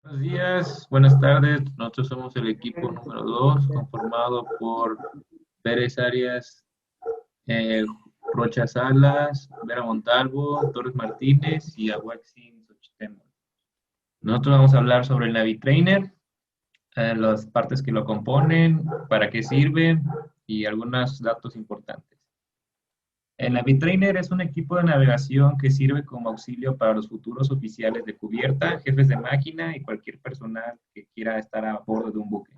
Buenos días, buenas tardes. Nosotros somos el equipo número 2, conformado por Pérez Arias, eh, Rocha Salas, Vera Montalvo, Torres Martínez y Aguaxin Xochitemo. Nosotros vamos a hablar sobre el NaviTrainer, las partes que lo componen, para qué sirve y algunos datos importantes. El NaviTrainer es un equipo de navegación que sirve como auxilio para los futuros oficiales de cubierta, jefes de máquina y cualquier personal que quiera estar a bordo de un buque.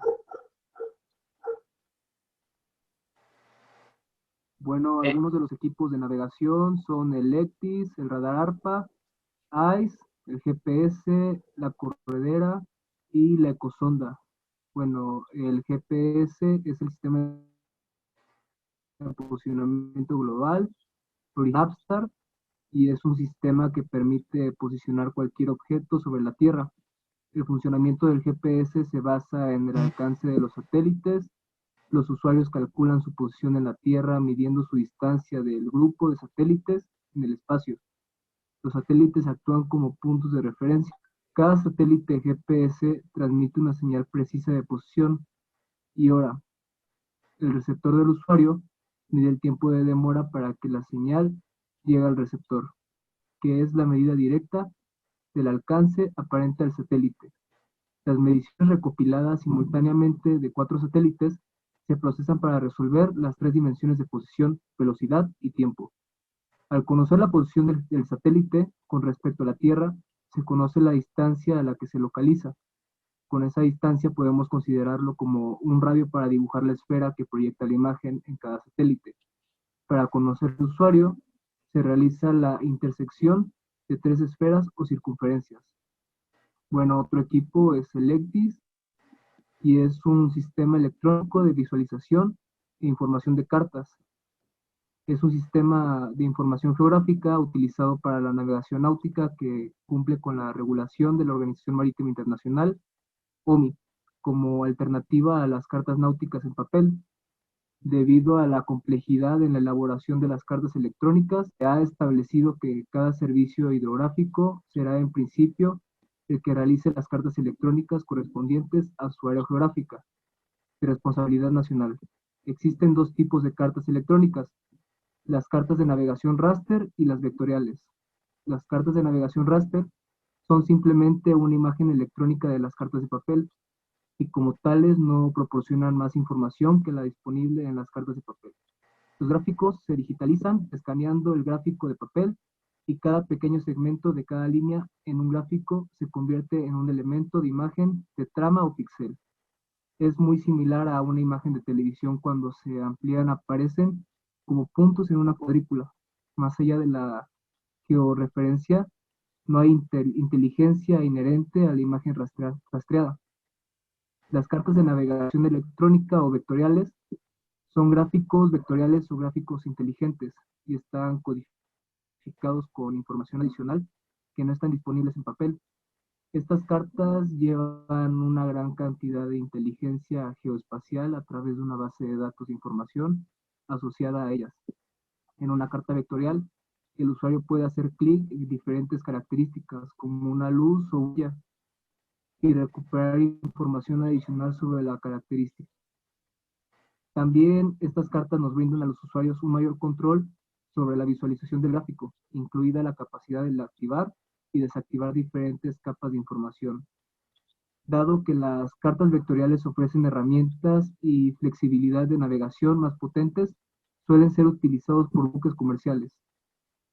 Bueno, Eh, algunos de los equipos de navegación son el ECTIS, el radar ARPA, ICE, el GPS, la corredera y la ecosonda. Bueno, el GPS es el sistema de posicionamiento global, Navstar, y es un sistema que permite posicionar cualquier objeto sobre la Tierra. El funcionamiento del GPS se basa en el alcance de los satélites. Los usuarios calculan su posición en la Tierra midiendo su distancia del grupo de satélites en el espacio. Los satélites actúan como puntos de referencia. Cada satélite GPS transmite una señal precisa de posición y hora. El receptor del usuario mide el tiempo de demora para que la señal llegue al receptor, que es la medida directa del alcance aparente al satélite. Las mediciones recopiladas simultáneamente de 4 satélites se procesan para resolver las 3 dimensiones de posición, velocidad y tiempo. Al conocer la posición del satélite con respecto a la Tierra, se conoce la distancia a la que se localiza. Con esa distancia podemos considerarlo como un radio para dibujar la esfera que proyecta la imagen en cada satélite. Para conocer el usuario, se realiza la intersección de 3 esferas o circunferencias. Bueno, otro equipo es el ECDIS, y es un sistema electrónico de visualización e información de cartas. Es un sistema de información geográfica utilizado para la navegación náutica que cumple con la regulación de la Organización Marítima Internacional, OMI, como alternativa a las cartas náuticas en papel. Debido a la complejidad en la elaboración de las cartas electrónicas, se ha establecido que cada servicio hidrográfico será en principio el que realice las cartas electrónicas correspondientes a su área geográfica de responsabilidad nacional. Existen 2 tipos de cartas electrónicas: las cartas de navegación raster y las vectoriales. Las cartas de navegación raster son simplemente una imagen electrónica de las cartas de papel y como tales no proporcionan más información que la disponible en las cartas de papel. Los gráficos se digitalizan escaneando el gráfico de papel y cada pequeño segmento de cada línea en un gráfico se convierte en un elemento de imagen de trama o píxel. Es muy similar a una imagen de televisión cuando se amplían aparecen como puntos en una cuadrícula. Más allá de la georreferencia, no hay inteligencia inherente a la imagen rastreada. Las cartas de navegación electrónica o vectoriales son gráficos vectoriales o gráficos inteligentes y están codificados con información adicional que no están disponibles en papel. Estas cartas llevan una gran cantidad de inteligencia geoespacial a través de una base de datos de información asociada a ellas. En una carta vectorial, el usuario puede hacer clic en diferentes características como una luz o huella y recuperar información adicional sobre la característica. También estas cartas nos brindan a los usuarios un mayor control sobre la visualización del gráfico, incluida la capacidad de activar y desactivar diferentes capas de información. Dado que las cartas vectoriales ofrecen herramientas y flexibilidad de navegación más potentes, suelen ser utilizados por buques comerciales.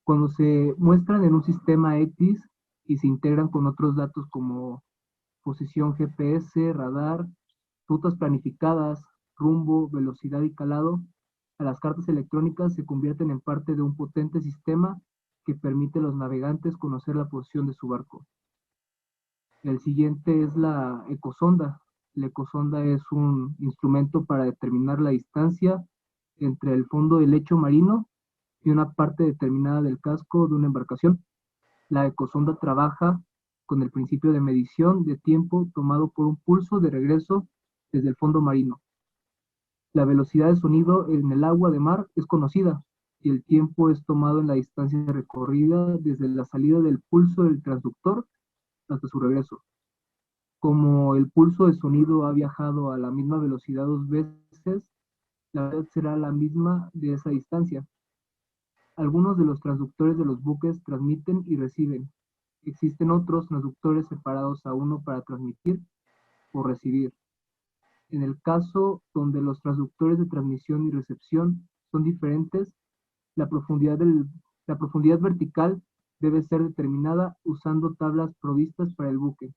Cuando se muestran en un sistema X y se integran con otros datos como posición GPS, radar, rutas planificadas, rumbo, velocidad y calado, a las cartas electrónicas se convierten en parte de un potente sistema que permite a los navegantes conocer la posición de su barco. El siguiente es la ecosonda. La ecosonda es un instrumento para determinar la distancia entre el fondo del lecho marino y una parte determinada del casco de una embarcación. La ecosonda trabaja con el principio de medición de tiempo tomado por un pulso de regreso desde el fondo marino. La velocidad de sonido en el agua de mar es conocida y el tiempo es tomado en la distancia recorrida desde la salida del pulso del transductor hasta su regreso. Como el pulso de sonido ha viajado a la misma velocidad dos veces, la velocidad será la misma de esa distancia. Algunos de los transductores de los buques transmiten y reciben. Existen otros transductores separados a uno para transmitir o recibir. En el caso donde los transductores de transmisión y recepción son diferentes, la profundidad, la profundidad vertical debe ser determinada usando tablas provistas para el buque.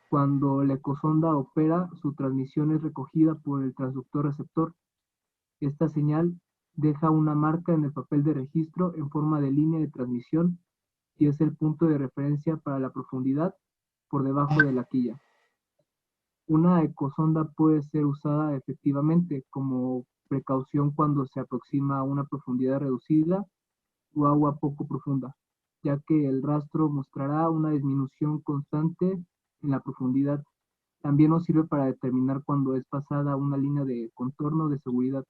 Cuando la ecosonda opera, su transmisión es recogida por el transductor receptor. Esta señal deja una marca en el papel de registro en forma de línea de transmisión y es el punto de referencia para la profundidad por debajo de la quilla. Una ecosonda puede ser usada efectivamente como precaución cuando se aproxima a una profundidad reducida o agua poco profunda, ya que el rastro mostrará una disminución constante en la profundidad. También nos sirve para determinar cuando es pasada una línea de contorno de seguridad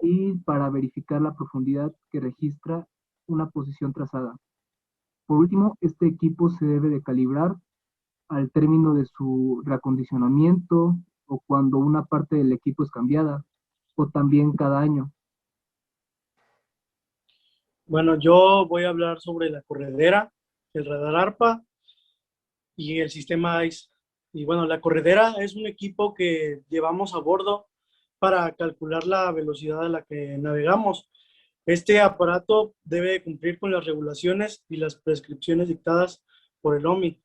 y para verificar la profundidad que registra una posición trazada. Por último, este equipo se debe de calibrar al término de su reacondicionamiento o cuando una parte del equipo es cambiada o también cada año. Bueno, yo voy a hablar sobre la corredera, el radar ARPA y el sistema ICE. Y bueno, la corredera es un equipo que llevamos a bordo para calcular la velocidad a la que navegamos. Este aparato debe cumplir con las regulaciones y las prescripciones dictadas por el OMI.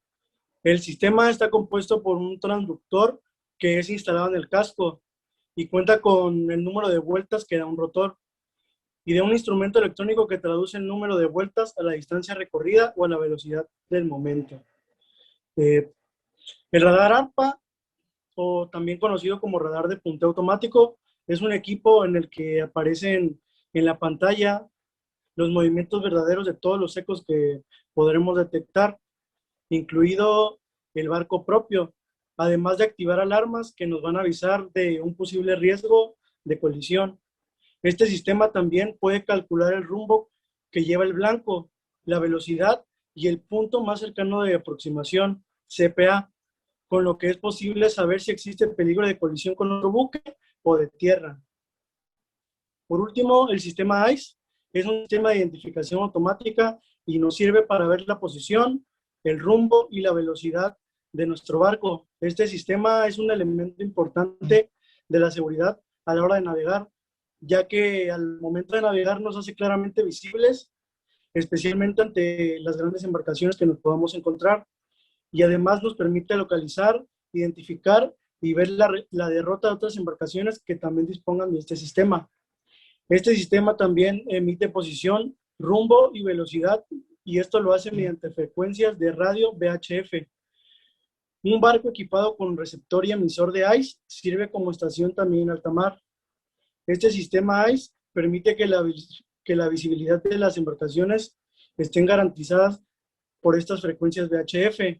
El sistema está compuesto por un transductor que es instalado en el casco y cuenta con el número de vueltas que da un rotor y de un instrumento electrónico que traduce el número de vueltas a la distancia recorrida o a la velocidad del momento. El radar ARPA, o también conocido como radar de punteo automático, es un equipo en el que aparecen en la pantalla los movimientos verdaderos de todos los ecos que podremos detectar, incluido el barco propio, además de activar alarmas que nos van a avisar de un posible riesgo de colisión. Este sistema también puede calcular el rumbo que lleva el blanco, la velocidad y el punto más cercano de aproximación, CPA, con lo que es posible saber si existe peligro de colisión con otro buque o de tierra. Por último, el sistema ICE es un sistema de identificación automática y nos sirve para ver la posición, el rumbo y la velocidad de nuestro barco. Este sistema es un elemento importante de la seguridad a la hora de navegar, ya que al momento de navegar nos hace claramente visibles, especialmente ante las grandes embarcaciones que nos podamos encontrar, y además nos permite localizar, identificar y ver la derrota de otras embarcaciones que también dispongan de este sistema. Este sistema también emite posición, rumbo y velocidad, y esto lo hace mediante frecuencias de radio VHF. Un barco equipado con receptor y emisor de ICE sirve como estación también en alta mar. Este sistema ICE permite que la visibilidad de las embarcaciones estén garantizadas por estas frecuencias VHF.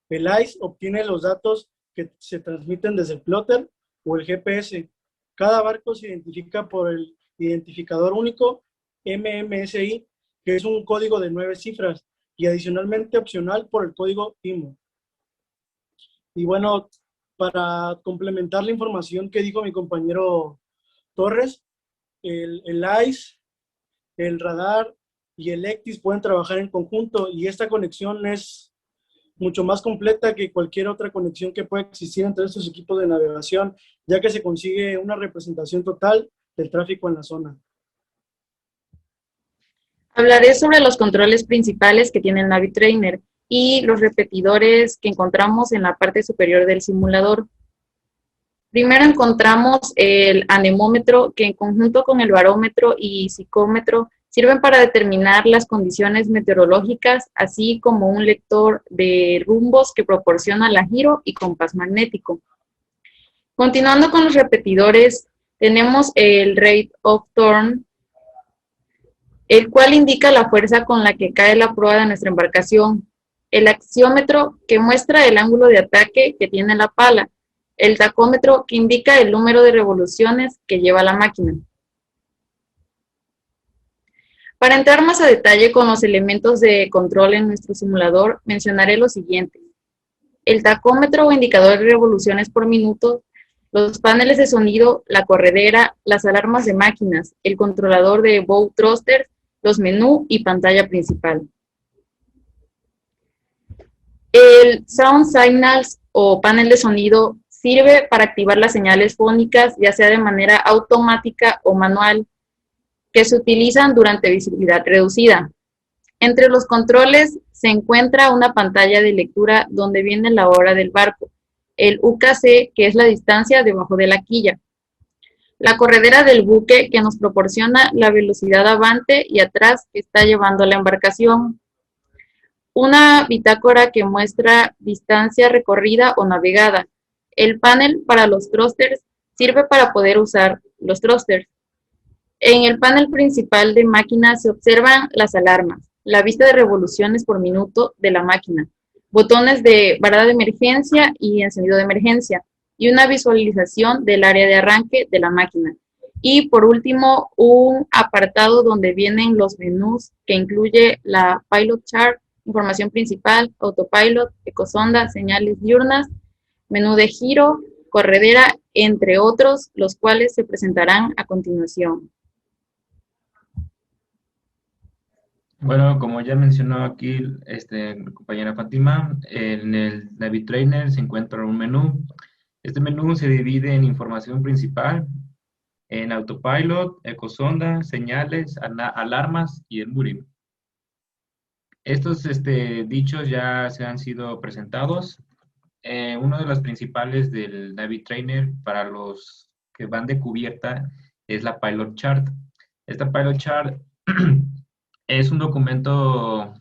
El ICE obtiene los datos que se transmiten desde el plotter o el GPS. Cada barco se identifica por el identificador único MMSI, que es un código de 9 cifras, y adicionalmente opcional por el código IMO. Y bueno, para complementar la información que dijo mi compañero Torres, el ICE, el radar y el ECTIS pueden trabajar en conjunto, y esta conexión es mucho más completa que cualquier otra conexión que pueda existir entre estos equipos de navegación, ya que se consigue una representación total del tráfico en la zona. Hablaré sobre los controles principales que tiene el NaviTrainer y los repetidores que encontramos en la parte superior del simulador. Primero encontramos el anemómetro, que en conjunto con el barómetro y psicómetro sirven para determinar las condiciones meteorológicas, así como un lector de rumbos que proporciona la giro y compás magnético. Continuando con los repetidores, tenemos el rate of turn, el cual indica la fuerza con la que cae la proa de nuestra embarcación, el axiómetro, que muestra el ángulo de ataque que tiene la pala, el tacómetro, que indica el número de revoluciones que lleva la máquina. Para entrar más a detalle con los elementos de control en nuestro simulador, mencionaré lo siguiente. el tacómetro o indicador de revoluciones por minuto, los paneles de sonido, la corredera, las alarmas de máquinas, el controlador de bow thrusters, los menús y pantalla principal. El Sound Signals o panel de sonido sirve para activar las señales fónicas, ya sea de manera automática o manual, que se utilizan durante visibilidad reducida. Entre los controles se encuentra una pantalla de lectura donde viene la hora del barco, el UKC, que es la distancia debajo de la quilla, la corredera del buque, que nos proporciona la velocidad avante y atrás que está llevando la embarcación, una bitácora que muestra distancia recorrida o navegada. El panel para los thrusters sirve para poder usar los thrusters. En el panel principal de máquina se observan las alarmas, la vista de revoluciones por minuto de la máquina, botones de varada de emergencia y encendido de emergencia, y una visualización del área de arranque de la máquina. Y por último, un apartado donde vienen los menús que incluye la Pilot Chart, información principal, autopilot, ecosonda, señales diurnas, menú de giro, corredera, entre otros, los cuales se presentarán a continuación. Bueno, como ya mencionó aquí mi compañera Fátima, en el NaviTrainer se encuentra un menú. Este menú se divide en información principal, en autopilot, ecosonda, señales, alarmas y el MURI. Estos dichos ya se han sido presentados. Uno de los principales del NaviTrainer para los que van de cubierta es la Pilot Chart. Esta Pilot Chart es un documento,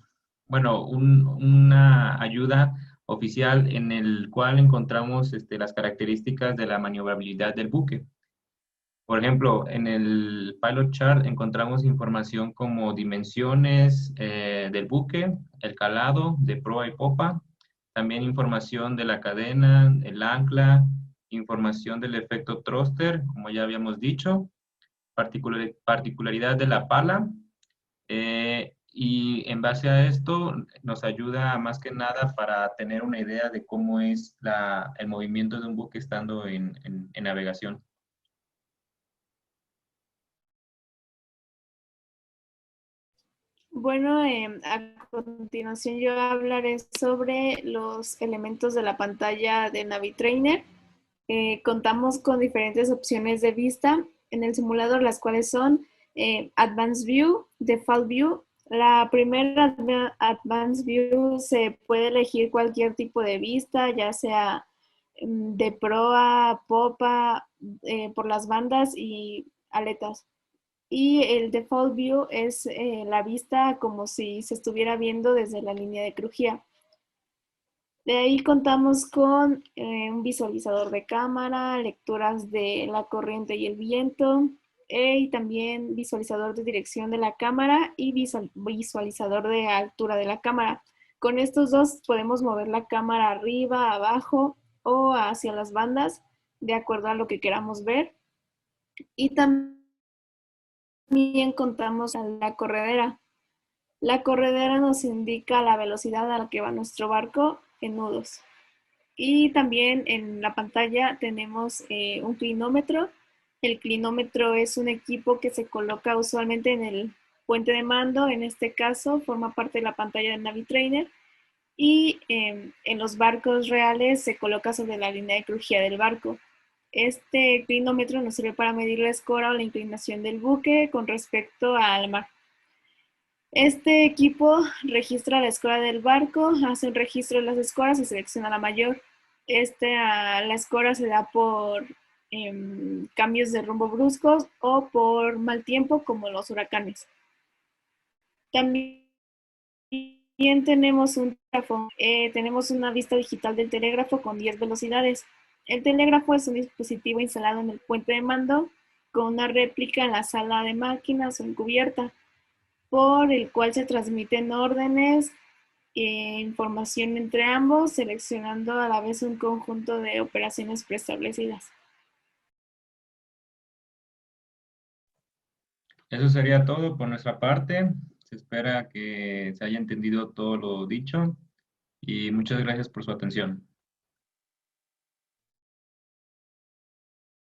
bueno, una ayuda oficial en el cual encontramos las características de la maniobrabilidad del buque. Por ejemplo, en el Pilot Chart encontramos información como dimensiones del buque, el calado de proa y popa, también información de la cadena, el ancla, información del efecto thruster, como ya habíamos dicho, particularidad de la pala, y en base a esto nos ayuda más que nada para tener una idea de cómo es el movimiento de un buque estando en navegación. Bueno, a continuación yo hablaré sobre los elementos de la pantalla de NaviTrainer. Contamos con diferentes opciones de vista en el simulador, las cuales son Advanced View, Default View. La primera Advanced View se puede elegir cualquier tipo de vista, ya sea de proa, popa, por las bandas y aletas. Y el Default View es la vista como si se estuviera viendo desde la línea de crujía. De ahí contamos con un visualizador de cámara, lecturas de la corriente y el viento, y también visualizador de dirección de la cámara y visualizador de altura de la cámara. Con estos dos podemos mover la cámara arriba, abajo o hacia las bandas, de acuerdo a lo que queramos ver. Y también contamos con la corredera. La corredera nos indica la velocidad a la que va nuestro barco en nudos. Y también en la pantalla tenemos un clinómetro. El clinómetro es un equipo que se coloca usualmente en el puente de mando. En este caso forma parte de la pantalla del NaviTrainer. Y en los barcos reales se coloca sobre la línea de crujía del barco. Este clinómetro nos sirve para medir la escora o la inclinación del buque con respecto al mar. Este equipo registra la escora del barco, hace un registro de las escoras y selecciona la mayor. La escora se da por cambios de rumbo bruscos o por mal tiempo, como los huracanes. También tenemos un telégrafo. Tenemos una vista digital del telégrafo con 10 velocidades. El telégrafo es un dispositivo instalado en el puente de mando con una réplica en la sala de máquinas o en cubierta, por el cual se transmiten órdenes e información entre ambos, seleccionando a la vez un conjunto de operaciones preestablecidas. Eso sería todo por nuestra parte. Se espera que se haya entendido todo lo dicho. y muchas gracias por su atención.